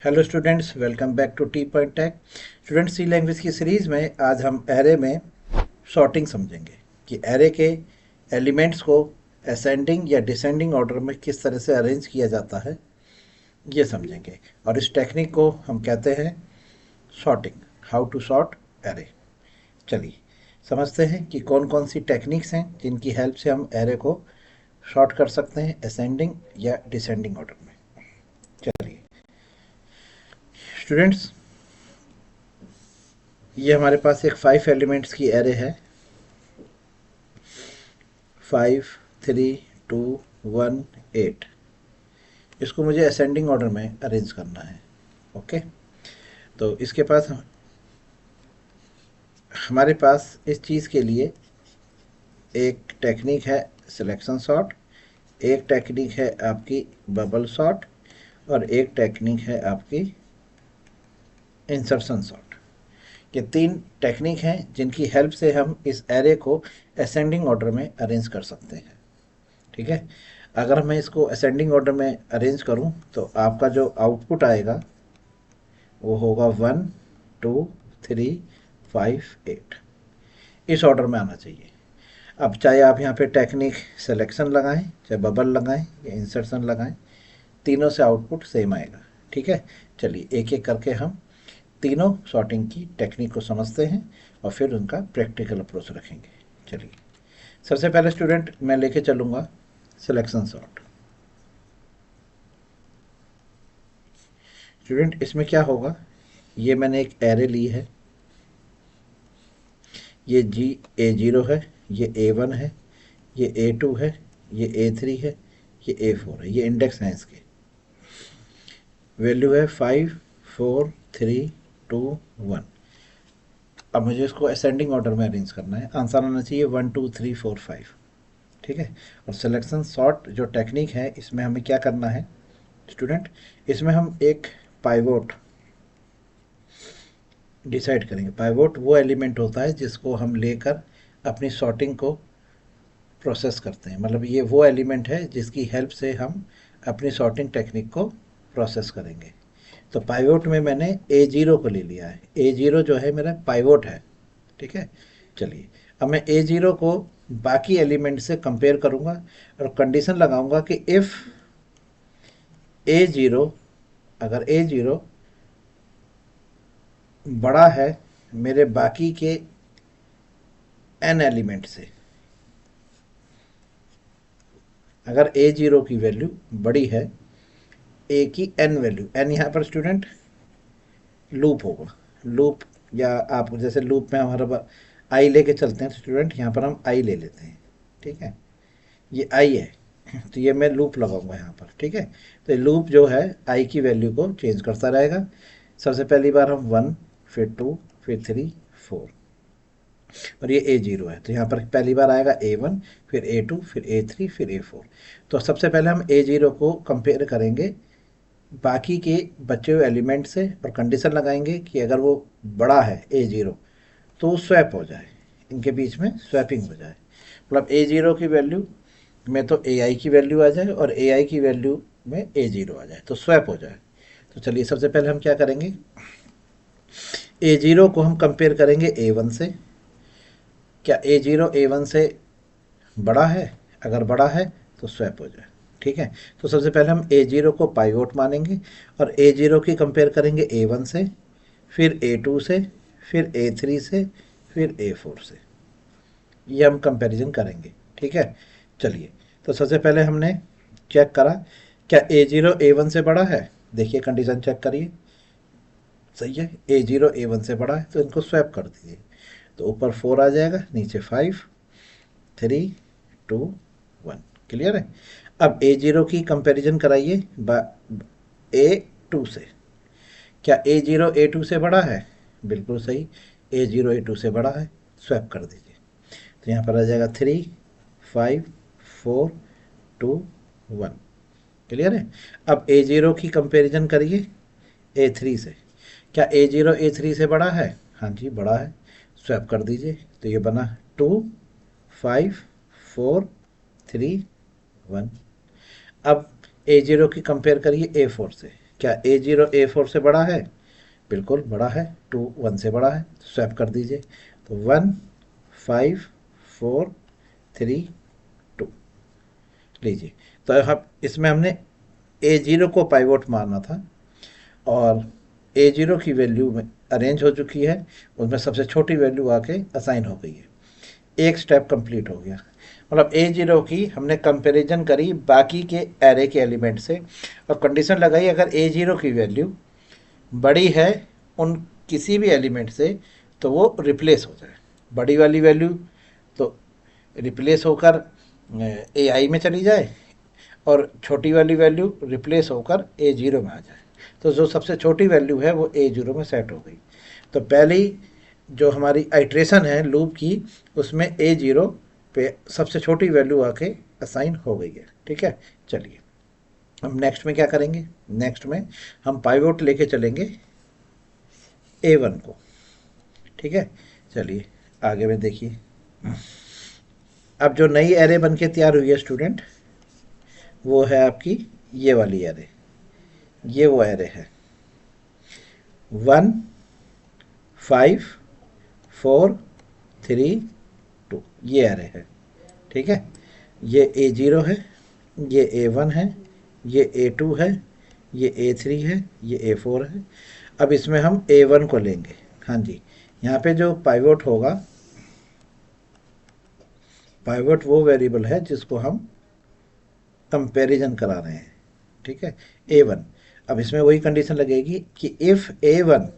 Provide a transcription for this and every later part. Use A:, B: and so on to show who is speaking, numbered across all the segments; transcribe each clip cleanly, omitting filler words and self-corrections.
A: Hello students, welcome back to T point tech. Students, C language की series में आज हम एरे में सॉर्टिंग समझेंगे कि एरे के एलिमेंट्स को असेंडिंग या डिसेंडिंग ऑर्डर में किस तरह से अरेंज किया जाता है, ये समझेंगे। और इस टेक्निक को हम कहते हैं sorting, how to sort array. चलिए समझते हैं कि कौन कौन सी टेक्निक्स हैं जिनकी हेल्प से हम एरे को सॉर्ट कर सकते हैं असेंडिंग या डिसेंडिंग ऑर्डर में। चलिए स्टूडेंट्स, ये हमारे पास एक 5 एलिमेंट्स की एरे है। 5, 3, 2, 1, 8। इसको मुझे असेंडिंग ऑर्डर में अरेंज करना है। ओके, तो इसके पास हमारे पास इस चीज़ के लिए एक टेक्निक है सिलेक्शन सॉर्ट, एक टेक्निक है आपकी बबल सॉर्ट, और एक टेक्निक है आपकी इंसर्शन सॉर्ट। ये 3 टेक्निक हैं जिनकी हेल्प से हम इस एरे को असेंडिंग ऑर्डर में अरेंज कर सकते हैं। ठीक है, अगर मैं इसको असेंडिंग ऑर्डर में अरेंज करूं तो आपका जो आउटपुट आएगा वो होगा 1, 2, 3, 5, 8। इस ऑर्डर में आना चाहिए। अब चाहे आप यहाँ पे टेक्निक सिलेक्शन लगाएं, चाहे बबल लगाएं या इंसर्शन लगाएं, तीनों से आउटपुट सेम आएगा। ठीक है, चलिए एक एक करके हम तीनों सॉर्टिंग की टेक्निक को समझते हैं और फिर उनका प्रैक्टिकल अप्रोच रखेंगे। चलिए सबसे पहले स्टूडेंट मैं लेके चलूँगा सिलेक्शन सॉर्ट। स्टूडेंट इसमें क्या होगा, ये मैंने एक एरे ली है। ये A0 है, ये A1 है, ये A2 है, ये A3 है, ये A4 है। ये इंडेक्स हैं इसके। वैल्यू है 5, 4, 3, 2, 1। अब मुझे इसको असेंडिंग ऑर्डर में अरेंज करना है। आंसर आना चाहिए 1, 2, 3, 4, 5। ठीक है, और सिलेक्शन सॉर्ट जो टेक्निक है इसमें हमें क्या करना है स्टूडेंट, इसमें हम एक पाइवोट डिसाइड करेंगे। पाइवोट वो एलिमेंट होता है जिसको हम लेकर अपनी सॉर्टिंग को प्रोसेस करते हैं। मतलब ये वो एलिमेंट है जिसकी हेल्प से हम अपनी सॉर्टिंग टेक्निक को प्रोसेस करेंगे। तो पाइवोट में मैंने A0 को ले लिया है। A0 जो है मेरा पाइवोट है। ठीक है, चलिए अब मैं A0 को बाकी एलिमेंट से कंपेयर करूंगा और कंडीशन लगाऊंगा कि इफ़ A0, अगर A0 बड़ा है मेरे बाकी के n एलिमेंट से, अगर A0 की वैल्यू बड़ी है A की n वैल्यू, n यहाँ पर स्टूडेंट लूप होगा। लूप, या आप जैसे लूप में हमारा आई लेके चलते हैं तो स्टूडेंट यहाँ पर हम आई ले लेते हैं। ठीक है, ये आई है तो ये मैं लूप लगाऊंगा यहाँ पर। ठीक है, तो लूप जो है आई की वैल्यू को चेंज करता रहेगा। सबसे पहली बार हम 1, फिर 2, फिर 3, 4, और ये A0 है तो यहाँ पर पहली बार आएगा A1, फिर A2, फिर A3, फिर A4। तो सबसे पहले हम A0 को कंपेयर करेंगे बाकी के बचे हुए एलिमेंट से और कंडीशन लगाएंगे कि अगर वो बड़ा है A0 तो स्वैप हो जाए, इनके बीच में स्वैपिंग हो जाए। मतलब A0 की वैल्यू में तो AI की वैल्यू आ जाए और AI की वैल्यू में A0 आ जाए, तो स्वैप हो जाए। तो चलिए सबसे पहले हम क्या करेंगे, A0 को हम कंपेयर करेंगे A1 से। क्या A0 A1 से बड़ा है? अगर बड़ा है तो स्वैप हो जाए। ठीक है, तो सबसे पहले हम A0 को पाइवोट मानेंगे और A0 की कंपेयर करेंगे A1 से, फिर A2 से, फिर A3 से, फिर A4 से। ये हम कंपैरिजन करेंगे। ठीक है, चलिए तो सबसे पहले हमने चेक करा क्या A0 A1 से बड़ा है। देखिए कंडीशन चेक करिए, सही है, A0 A1 से बड़ा है तो इनको स्वैप कर दीजिए। तो ऊपर 4 आ जाएगा, नीचे 5, 3, 2, 1। क्लियर है। अब A0 की कंपैरिजन कराइए A2 से। क्या A0 A2 से बड़ा है? बिल्कुल सही, A0 A2 से बड़ा है, स्वैप कर दीजिए। तो यहाँ पर आ जाएगा 3, 5, 4, 2, 1। क्लियर है। अब A0 की कंपैरिजन करिए A3 से। क्या A0 A3 से बड़ा है? हाँ जी बड़ा है, स्वैप कर दीजिए। तो ये बना 2, 5, 4, 3, 1। अब A0 की कंपेयर करिए A4 से। क्या A0 A4 से बड़ा है? बिल्कुल बड़ा है, 2 1 से बड़ा है, स्वैप कर दीजिए। तो 1 5 4 3 2 लीजिए। तो हम इसमें हमने A0 को पाइवोट मारना था और A0 की वैल्यू में अरेंज हो चुकी है, उसमें सबसे छोटी वैल्यू आके असाइन हो गई है। एक स्टेप कंप्लीट हो गया। मतलब A0 की हमने कंपैरिजन करी बाकी के एरे के एलिमेंट से और कंडीशन लगाई अगर A0 की वैल्यू बड़ी है उन किसी भी एलिमेंट से तो वो रिप्लेस हो जाए। बड़ी वाली वैल्यू तो रिप्लेस होकर AI में चली जाए और छोटी वाली वैल्यू रिप्लेस होकर A0 में आ जाए। तो जो सबसे छोटी वैल्यू है वो A0 में सेट हो गई। तो पहली जो हमारी आइट्रेशन है लूप की उसमें A0 पे सबसे छोटी वैल्यू आके असाइन हो गई है। ठीक है, चलिए हम नेक्स्ट में क्या करेंगे। नेक्स्ट में हम पाइवोट लेके चलेंगे A1 को। ठीक है, चलिए आगे में देखिए। अब जो नई एरे बन के तैयार हुई है स्टूडेंट, वो है आपकी ये वाली एरे। ये वो एरे है 1 5 4 3 2, ये एरे है। ठीक है, ये A0 है, ये A1 है, ये A2 है, ये A3 है, ये A4 है। अब इसमें हम A1 को लेंगे। हाँ जी, यहाँ पे जो पाइवोट होगा, पाइवोट वो वेरिएबल है जिसको हम कंपैरिजन करा रहे हैं। ठीक है, A1। अब इसमें वही कंडीशन लगेगी कि इफ़ A1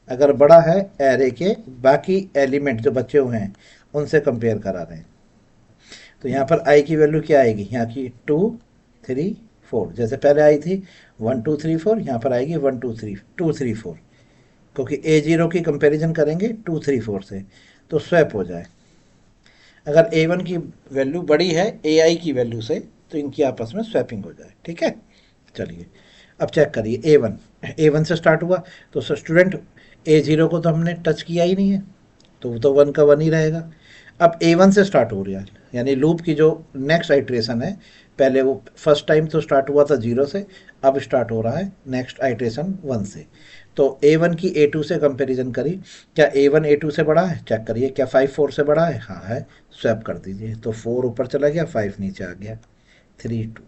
A: अगर बड़ा है एरे के बाकी एलिमेंट जो बचे हुए हैं उनसे कंपेयर करा रहे हैं। तो यहाँ पर आई की वैल्यू क्या आएगी, यहाँ की 2 3 4, जैसे पहले आई थी 1 2 3 4, यहाँ पर आएगी 1 2 3 2 3 4, क्योंकि A0 की कंपैरिजन करेंगे 2 3 4 से तो स्वैप हो जाए। अगर A1 की वैल्यू बड़ी है AI की वैल्यू से तो इनकी आपस में स्वैपिंग हो जाए। ठीक है, चलिए अब चेक करिए A1 से स्टार्ट हुआ तो स्टूडेंट A0 को तो हमने टच किया ही नहीं है, तो वो तो 1 का 1 ही रहेगा। अब A1 से स्टार्ट हो रहा है, यानी लूप की जो नेक्स्ट आइट्रेशन है, पहले वो फर्स्ट टाइम तो स्टार्ट हुआ था 0 से, अब स्टार्ट हो रहा है नेक्स्ट आइट्रेशन 1 से। तो A1 की A2 से कंपैरिजन करी, क्या A1 A2 से बड़ा है, चेक करिए क्या 5 4 से बड़ा है, हाँ है, स्वैप कर दीजिए। तो 4 ऊपर चला गया, 5 नीचे आ गया, 3 2।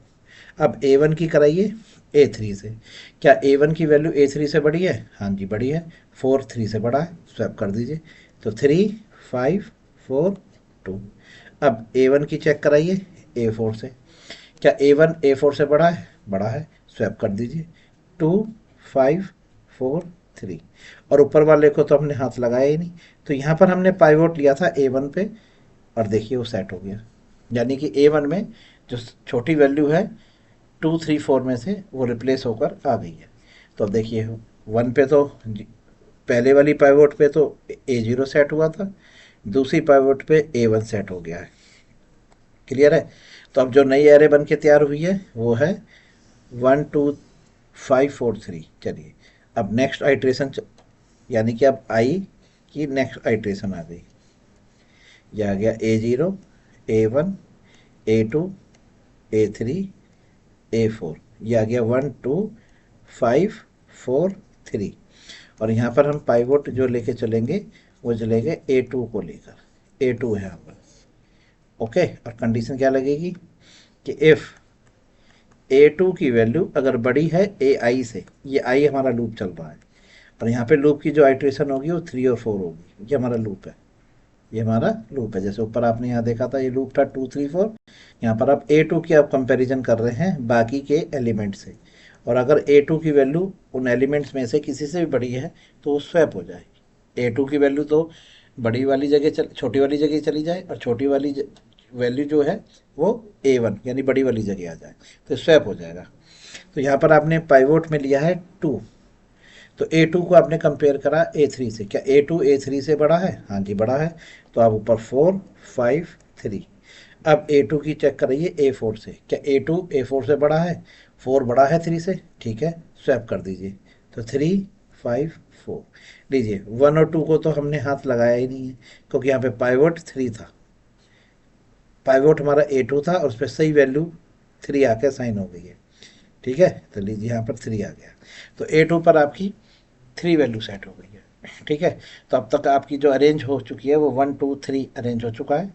A: अब A1 की कराइए A3 से, क्या A1 की वैल्यू A3 से बड़ी है, हाँ जी बड़ी है, 4 3 से बड़ा है, स्वैप कर दीजिए। तो 3 5 4 2। अब A1 की चेक कराइए A4 से, क्या A1 A4 से बड़ा है, स्वैप कर दीजिए। 2 5 4 3। और ऊपर वाले को तो हमने हाथ लगाया ही नहीं, तो यहाँ पर हमने पाइवोट लिया था A1 पे और देखिए वो सेट हो गया। यानी कि A1 में जो छोटी वैल्यू है 2 3 4 में से वो रिप्लेस होकर आ गई है। तो अब देखिए 1 पे तो पहले वाली पाइवोट पे तो A0 सेट हुआ था, दूसरी पाइवोट पे A1 सेट हो गया है। क्लियर है। तो अब जो नई एरे बन के तैयार हुई है वो है 1 2 5 4 3। चलिए अब नेक्स्ट आइट्रेशन, यानी कि अब आई की नेक्स्ट आइट्रेशन आ गई। यह आ गया A0 A1 A2 A3 A4, ये आ गया 1 2 5 4 3। और यहाँ पर हम पाइवोट जो लेके चलेंगे वो चलेंगे A2 को लेकर, A2 है यहाँ पर। ओके, और कंडीशन क्या लगेगी कि इफ़ A2 की वैल्यू अगर बड़ी है AI से, ये आई हमारा लूप चल रहा है और यहाँ पे लूप की जो आइट्रेशन होगी वो 3 और 4 होगी। ये हमारा लूप है, ये हमारा लूप है। जैसे ऊपर आपने यहाँ देखा था ये लूप था 2 3 4, यहाँ पर आप A2 की आप कंपैरिजन कर रहे हैं बाकी के एलिमेंट से, और अगर A2 की वैल्यू उन एलिमेंट्स में से किसी से भी बड़ी है तो वो स्वैप हो जाएगी। A2 की वैल्यू तो बड़ी वाली जगह छोटी वाली जगह चली जाए और छोटी वाली वैल्यू जो है वो A1 यानी बड़ी वाली जगह आ जाए तो स्वैप हो जाएगा। तो यहाँ पर आपने पाइवोट में लिया है 2, तो A2 को आपने कंपेयर करा A3 से, क्या A2 A3 से बड़ा है, हाँ जी बड़ा है, तो आप ऊपर 4 5 3। अब A2 की चेक कराइए A4 से, क्या A2 A4 से बड़ा है, 4 बड़ा है 3 से, ठीक है, स्वैप कर दीजिए। तो 3 5 4 लीजिए। 1 और 2 को तो हमने हाथ लगाया ही नहीं है क्योंकि यहाँ पे पाइवोट 3 था, पाइवोट हमारा A2 था और उस पर सही वैल्यू 3 आके साइन हो गई है, ठीक है। तो लीजिए यहाँ पर 3 आ गया, तो A2 पर आपकी 3 वैल्यू सेट हो गई है, ठीक है। तो अब तक आपकी जो अरेंज हो चुकी है वो 1 2 3 अरेंज हो चुका है,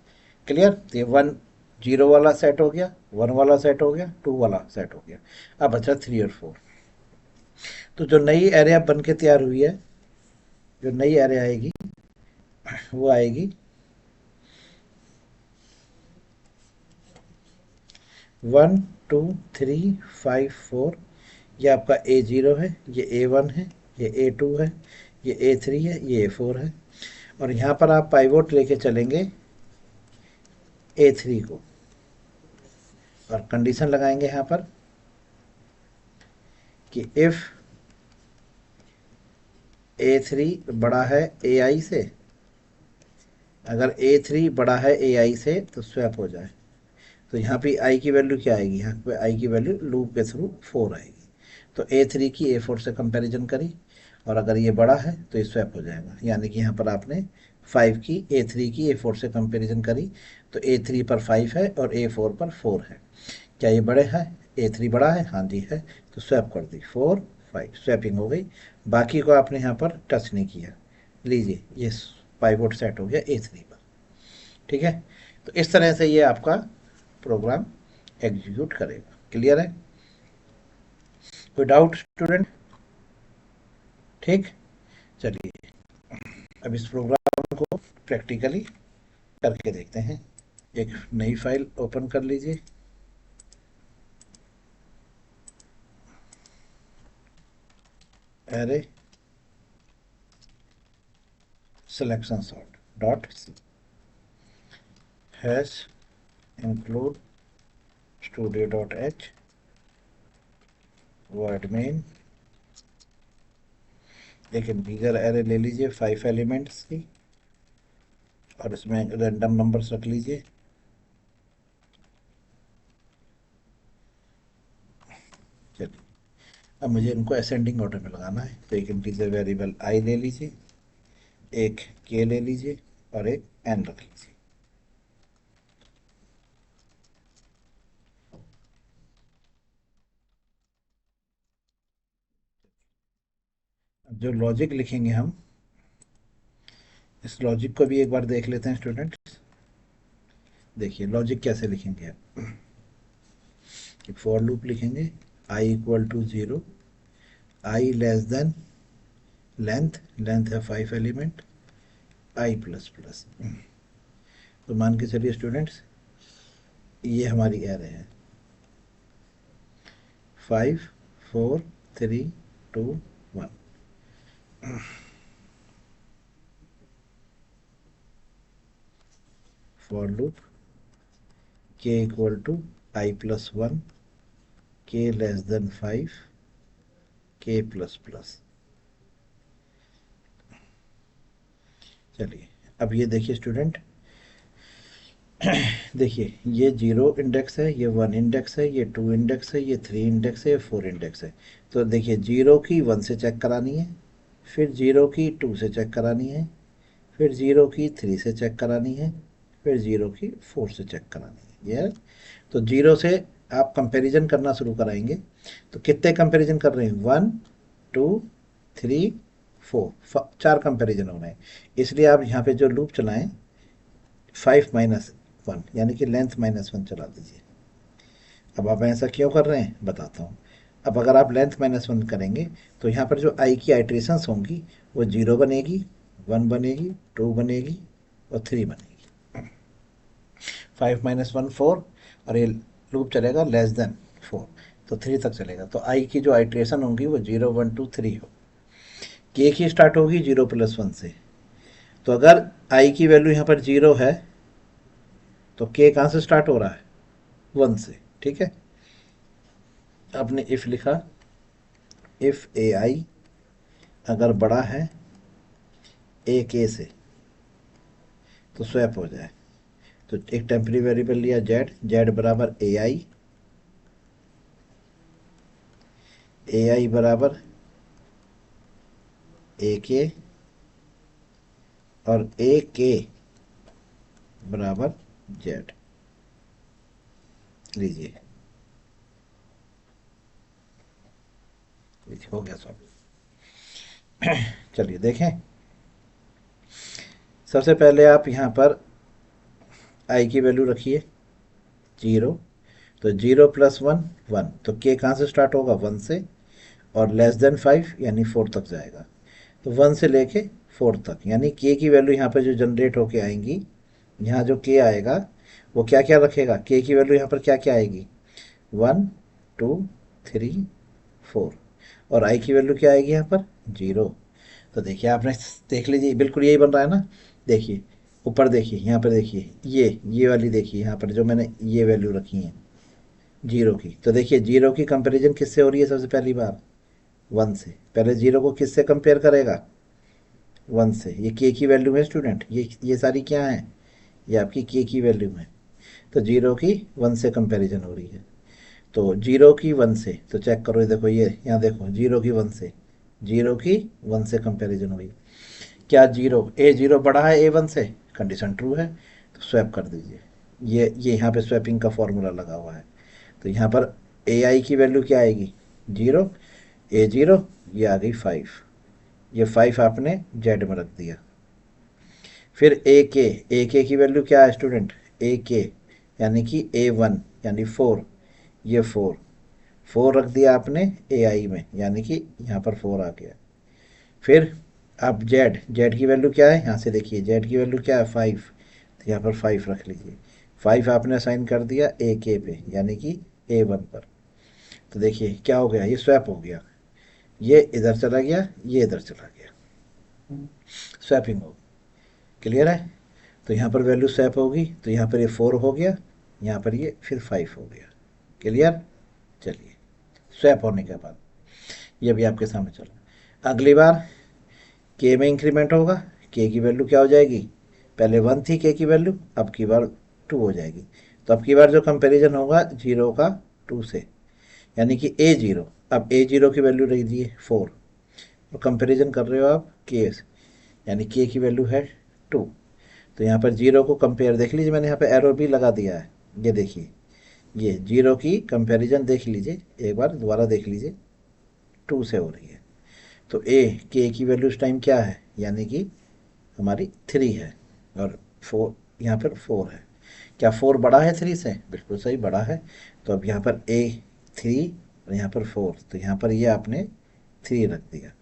A: क्लियर। तो ये 1 0 वाला सेट हो गया, 1 वाला सेट हो गया, 2 वाला सेट हो गया। अब बचा 3 और 4। तो जो नई एरे अब बन के तैयार हुई है, जो नई एरे आएगी वो आएगी 1 2 3 5 4। ये आपका A0 है, ये A1 है, ये A2 है, ये A3 है, ये A4 है। और यहाँ पर आप पाइवोट लेके चलेंगे A3 को, और कंडीशन लगाएंगे यहाँ पर कि इफ़ A3 बड़ा है AI से, अगर A3 बड़ा है AI से तो स्वैप हो जाए। तो यहाँ पे आई की वैल्यू क्या आएगी, यहाँ पे आई की वैल्यू लूप के थ्रू 4 आएगी। तो A3 की A4 से कंपैरिजन करी, और अगर ये बड़ा है तो ये स्वैप हो जाएगा। यानी कि यहाँ पर आपने 5 की A3 की A4 से कंपैरिजन करी, तो A3 पर 5 है और A4 पर 4 है। क्या ये बड़े हैं, A3 बड़ा है, हाँ जी है, तो स्वैप कर दी 4 5, स्वैपिंग हो गई। बाकी को आपने यहाँ पर टच नहीं किया। लीजिए ये पाइवोट सेट हो गया A3 पर, ठीक है। तो इस तरह से ये आपका प्रोग्राम एग्जीक्यूट करेगा, क्लियर है। कोई डाउट स्टूडेंट, ठीक। चलिए अब इस प्रोग्राम को प्रैक्टिकली करके देखते हैं। एक नई फाइल ओपन कर लीजिए, array selection sort dot C hash include stdio dot H void main. एक इंटीजर एरे ले लीजिए 5 एलिमेंट्स की, और इसमें रैंडम नंबर्स रख लीजिए। चलिए अब मुझे इनको असेंडिंग ऑर्डर में लगाना है, तो एक इंटीजर वेरिएबल आई ले लीजिए, एक के ले लीजिए, और एक एन रख लीजिए। अब जो लॉजिक लिखेंगे हम, इस लॉजिक को भी एक बार देख लेते हैं स्टूडेंट। देखिए लॉजिक कैसे लिखेंगे आप, एक फॉर लूप लिखेंगे, i equal to 0, i less than length, length है 5 एलिमेंट, आई प्लस प्लस। तो मान के चलिए स्टूडेंट्स, ये हमारी एरे है 5 4 3 2 1। फॉर लूप के इक्वल टू आई प्लस 1, के लेस देन 5, के प्लस प्लस। चलिए अब ये देखिए स्टूडेंट, देखिए ये 0 इंडेक्स है, ये 1 इंडेक्स है, ये 2 इंडेक्स है, ये 3 इंडेक्स है, ये 4 इंडेक्स है। तो देखिए 0 की 1 से चेक करानी है, फिर 0 की 2 से चेक करानी है, फिर 0 की 3 से चेक करानी है, फिर 0 की 4 से चेक करानी है। ये तो 0 से आप कंपैरिजन करना शुरू कराएंगे। तो कितने कंपैरिजन कर रहे हैं, 1 2 3 4, 4 कंपैरिजन हो रहे हैं। इसलिए आप यहाँ पे जो लूप चलाएं 5 - 1, यानी कि लेंथ -1 चला दीजिए। अब आप ऐसा क्यों कर रहे हैं बताता हूँ। अब अगर आप लेंथ -1 करेंगे तो यहाँ पर जो आई की आइट्रेशंस होंगी वो 0 बनेगी, 1 बनेगी, 2 बनेगी और 3 बनेगी। 5 - 1 4, और ये लूप चलेगा लेस देन 4, तो 3 तक चलेगा। तो आई की जो आइट्रेशन होंगी वो 0 1 2 3 हो। के की स्टार्ट होगी 0 + 1 से। तो अगर आई की वैल्यू यहाँ पर 0 है तो के कहाँ से स्टार्ट हो रहा है, 1 से, ठीक है। आपने इफ़ लिखा, इफ़ ए आई अगर बड़ा है ए के से तो स्वैप हो जाए। तो एक टेम्परी वेरिएबल लिया जेड, जेड बराबर ए आई बराबर ए के, और ए के बराबर जेड। लीजिए हो गया सॉल्व। चलिए देखें, सबसे पहले आप यहाँ पर आई की वैल्यू रखिए 0। तो 0 + 1 1, तो के कहाँ से स्टार्ट होगा 1 से, और लेस देन 5 यानी 4 तक जाएगा। तो 1 से लेके 4 तक, यानी के की वैल्यू यहाँ पर जो जनरेट होके आएंगी, यहाँ जो के आएगा वो क्या क्या रखेगा, के की वैल्यू यहाँ पर क्या क्या आएगी 1 2 3 4, और आई की वैल्यू क्या आएगी यहाँ पर 0। तो देखिए आपने, देख लीजिए बिल्कुल यही बन रहा है ना। देखिए ऊपर देखिए, यहाँ पर देखिए, ये वाली देखिए, यहाँ पर जो मैंने ये वैल्यू रखी है 0 की, तो देखिए 0 की कंपैरिजन किससे हो रही है सबसे पहली बार 1 से। पहले 0 को किससे कंपेयर करेगा 1 से। ये के की वैल्यू है स्टूडेंट, ये सारी क्या है, ये आपकी के की वैल्यू है। तो 0 की 1 से कंपैरिजन हो रही है। तो 0 की 1 से, तो चेक करो, ये देखो, ये यहाँ देखो 0 की 1 से, 0 की 1 से कंपैरिजन हुई। क्या जीरो ए जीरो बड़ा है ए वन से, कंडीशन ट्रू है, तो स्वैप कर दीजिए। ये यहाँ पे स्वैपिंग का फॉर्मूला लगा हुआ है। तो यहाँ पर ए आई की वैल्यू क्या आएगी 0, ए जीरो, ये आ गई 5, ये 5 आपने जेड में रख दिया। फिर ए के की वैल्यू क्या है स्टूडेंट, ए के यानी कि ए वन यानी 4, ये 4, 4 रख दिया आपने ए आई में, यानी कि यहाँ पर 4 आ गया। फिर अब जेड, जेड की वैल्यू क्या है, यहाँ से देखिए जेड की वैल्यू क्या है 5, तो यहाँ पर 5 रख लीजिए। 5 आपने असाइन कर दिया ए के पे, यानी कि ए वन पर। तो देखिए क्या हो गया, ये स्वैप हो गया, ये इधर चला गया, ये इधर चला गया, स्वैपिंग हो गई। क्लियर है। तो यहाँ पर वैल्यू स्वैप होगी, तो यहाँ पर ये 4 हो गया, यहाँ पर ये फिर 5 हो गया। क्लियर। चलिए, स्वैप होने के बाद ये भी आपके सामने चला। अगली बार के में इंक्रीमेंट होगा, के की वैल्यू क्या हो जाएगी, पहले 1 थी के की वैल्यू, अब की बार 2 हो जाएगी। तो अब की बार जो कंपैरिजन होगा 0 का 2 से, यानी कि ए जीरो, अब ए जीरो की वैल्यू रख दिए 4, और कंपैरिजन कर रहे हो आप के से, यानी के की वैल्यू है 2। तो यहाँ पर जीरो को कंपेयर देख लीजिए, मैंने यहाँ पे एरो भी लगा दिया है, ये देखिए, ये जीरो की कंपैरिजन देख लीजिए, एक बार दोबारा देख लीजिए, 2 से हो रही है। तो ए के की वैल्यू इस टाइम क्या है, यानी कि हमारी 3 है, और 4 यहाँ पर 4 है। क्या 4 बड़ा है 3 से, बिल्कुल सही बड़ा है। तो अब यहाँ पर ए 3 और यहाँ पर 4, तो यहाँ पर ये आपने 3 रख दिया।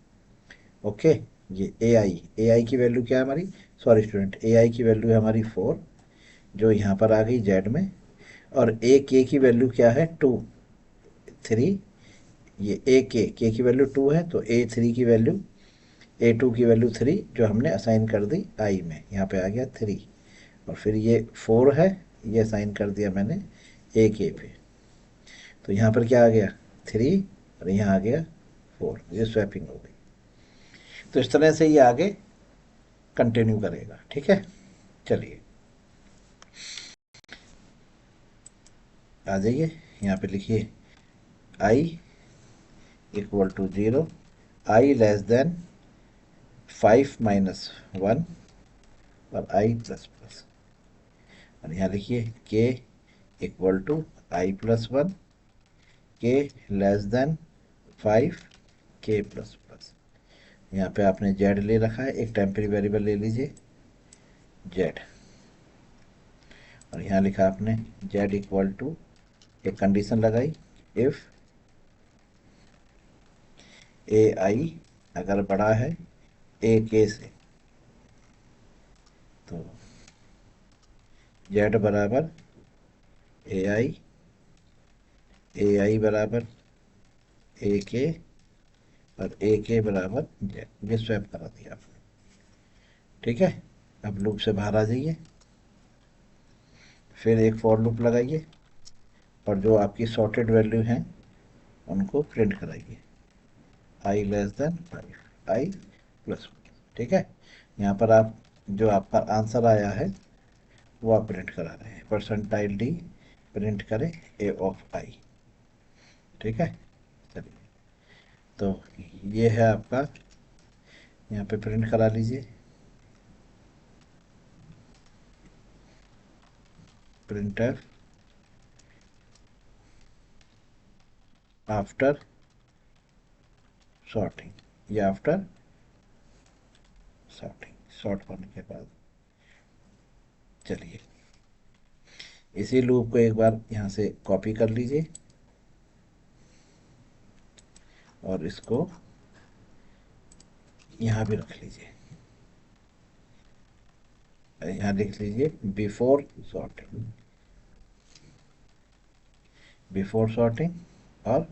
A: ओके। ये ए आई की वैल्यू क्या है हमारी, सॉरी स्टूडेंट, ए आई की वैल्यू है हमारी 4, जो यहाँ पर आ गई जेड में। और ए के की वैल्यू क्या है 2 3, ये ए के की वैल्यू 2 है, तो ए थ्री की वैल्यू, ए टू की वैल्यू 3 जो हमने असाइन कर दी आई में, यहाँ पे आ गया 3। और फिर ये 4 है, ये असाइन कर दिया मैंने ए के पे, तो यहाँ पर क्या आ गया 3, और यहाँ आ गया 4, ये स्वैपिंग हो गई। तो इस तरह से ये आगे कंटिन्यू करेगा, ठीक है। चलिए आ जाइए, यहाँ पे लिखिए i equal to 0, i less than 5 - 1, और आई प्लस प्लस, और यहाँ लिखिए के इक्वल टू i+1, के लेस देन 5, के प्लस प्लस। यहाँ पे आपने जेड ले रखा है, एक टेम्परेरी वेरिएबल ले लीजिए जेड, और यहाँ लिखा आपने जेड इक्वल टू, एक कंडीशन लगाई, इफ़ ए आई अगर बड़ा है ए के से, तो जेड बराबर ए आई बराबर ए के, और ए के बराबर जेड, ये स्वैप करा दिया आपने, ठीक है। अब लूप से बाहर आ जाइए, फिर एक फॉर लूप लगाइए, और जो आपकी सॉर्टेड वैल्यू हैं उनको प्रिंट कराइए, आई लेस देन 5, आई प्लस, ठीक है। यहाँ पर आप जो आपका आंसर आया है वो आप प्रिंट करा रहे हैं, परसेंटाइल डी प्रिंट करें ए ऑफ आई, ठीक है। चलिए, तो ये है आपका, यहाँ पे प्रिंट करा लीजिए, प्रिंटर आफ्टर सॉर्टिंग या आफ्टर सॉर्टिंग, सॉर्ट होने के बाद। चलिए इसी लूप को एक बार यहाँ से कॉपी कर लीजिए और इसको यहाँ भी रख लीजिए। यहाँ लिख लीजिए बिफोर सॉर्टिंग, बिफोर सॉर्टिंग और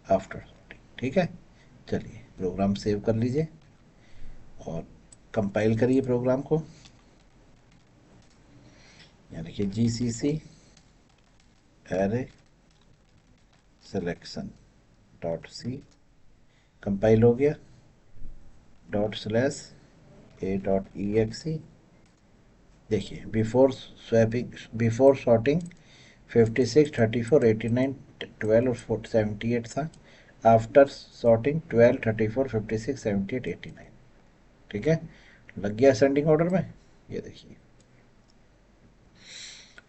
A: आफ्टर सॉर्टिंग। ठीक है, चलिए प्रोग्राम सेव कर लीजिए और कंपाइल करिए प्रोग्राम को। यानी कि GCC array selection dot C compile हो गया, dot slash A dot E X E. देखिए बिफोर स्वैपिंग, बिफोर सॉर्टिंग 56 34 89 12 और 78 था। After sorting 12 34 56 78 89। ठीक है, लग गया असेंडिंग ऑर्डर में। ये देखिए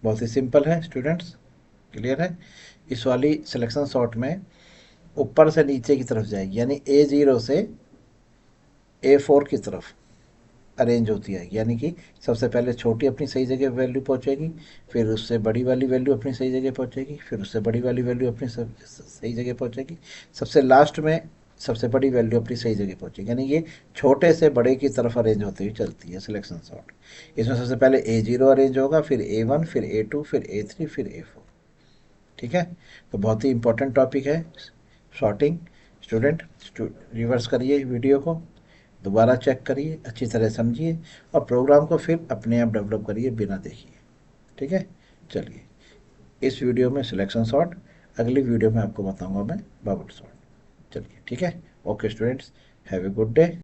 A: बहुत ही सिंपल है स्टूडेंट्स, क्लियर है। इस वाली सिलेक्शन सॉर्ट में ऊपर से नीचे की तरफ जाएगी, यानी A0 से A4 की तरफ अरेंज होती है। यानी कि सबसे पहले छोटी अपनी सही जगह वैल्यू पहुंचेगी, फिर उससे बड़ी वाली वैल्यू अपनी सही जगह पहुंचेगी, फिर उससे बड़ी वाली वैल्यू अपनी सही जगह पहुंचेगी, सबसे लास्ट में सबसे बड़ी वैल्यू अपनी सही जगह पहुंचेगी। यानी ये छोटे से बड़े की तरफ अरेंज होती हुई चलती है सिलेक्शन सॉर्ट। इसमें सबसे पहले A0 अरेंज होगा, फिर A1, फिर A2, फिर A3, फिर A4। ठीक है, तो बहुत ही इंपॉर्टेंट टॉपिक है शॉर्टिंग। स्टूडेंट रिवर्स करिए वीडियो को, दोबारा चेक करिए, अच्छी तरह समझिए और प्रोग्राम को फिर अपने आप डेवलप करिए बिना देखिए। ठीक है, चलिए इस वीडियो में सिलेक्शन सॉर्ट, अगली वीडियो में आपको बताऊंगा मैं बबल सॉर्ट। चलिए ठीक है, okay students, have a good day.